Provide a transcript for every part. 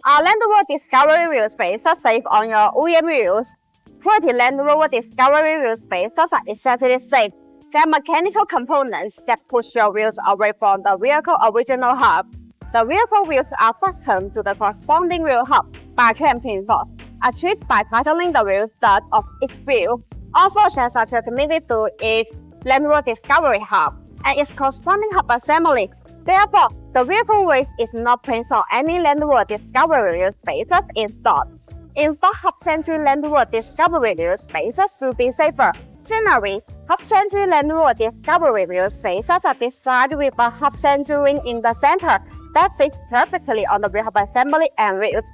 Land Rover Discovery wheel spacers save on your OEM wheels. Quality Land Rover Discovery wheel spacers are exactly safe. They are mechanical components that push your wheels away from the vehicle original hub. The vehicle wheels are fastened to the corresponding wheel hub by clamping force, achieved by tightening the wheel stud of each wheel. All forces are transmitted to its Land Rover Discovery hub and its corresponding hub assembly. Therefore, the vehicle waste is not placed on any Land Rover Discovery wheel spacers installed. In fact, half-century Land Rover Discovery wheel spacers will be safer. Generally, half-century Land Rover Discovery wheel spacers are designed with a half-century ring in the center that fits perfectly on the wheel hub assembly and wheels.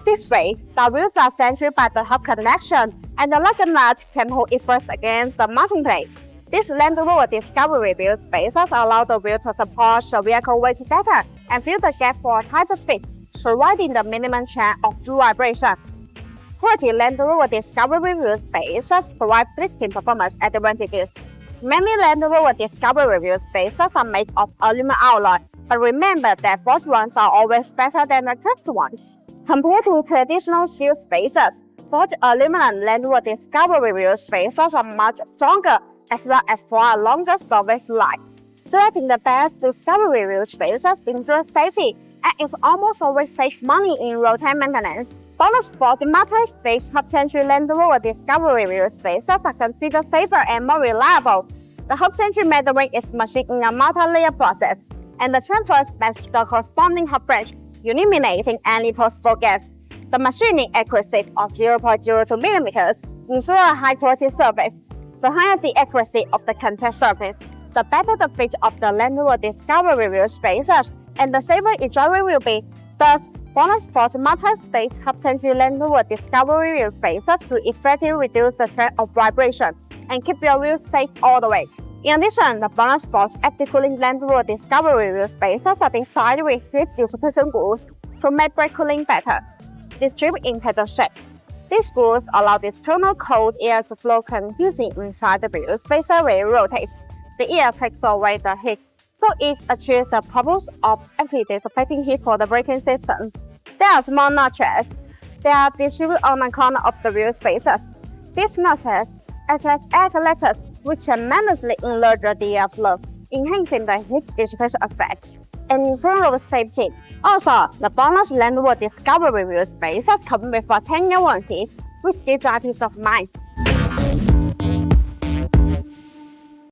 This way, the wheels are centered by the hub connection, and the lug nut can hold it first against the mounting plate. These Land Rover Discovery wheel spacers allow the wheel to support the vehicle weight better and fill the gap for a tighter fit, providing the minimum chance of through vibration. Quality Land Rover Discovery wheel spacers provide drifting performance advantages. Many Land Rover Discovery wheel spacers are made of aluminum alloy, but remember that forged ones are always better than the cast ones. Compared to traditional steel spacers, forged aluminum Land Rover Discovery wheel spacers are much stronger as well as for a longer storage life. Selecting the best Discovery wheel spacers ensures safety and it almost always saves money in road-time maintenance. BONOSS multi-stage half-century Land Rover Discovery wheel spacers are considered safer and more reliable. The half-century metal ring is machined in a multi-layer process, and the transfers match the corresponding hub branch, eliminating any possible gaps. The machining accuracy of 0.02 mm ensures a high-quality surface. The higher the accuracy of the contact surface, the better the fit of the Land Rover Discovery wheel spacers, and the safer its driving will be. Thus, BONOSS multi-stage half-century Land Rover Discovery wheel spacers will effectively reduce the threat of vibration and keep your wheels safe all the way. In addition, the BONOSS active cooling Land Rover Discovery wheel spacers are designed with heat dissipation grooves to make brake cooling better. Distributed in pedal shape. These grooves allow the external cold air to flow confusing inside the wheel spacer when it rotates. The air takes away the heat, so it achieves the purpose of actively dissipating heat for the braking system. There are small notches. They are distributed on the corner of the wheel spacers. These notches act as air collectors, which tremendously enlarge the airflow, enhancing the heat dissipation effect and improve safety. Also, the BONOSS Land Rover Discovery wheel spacers come with a 10-year warranty, which gives you peace of mind.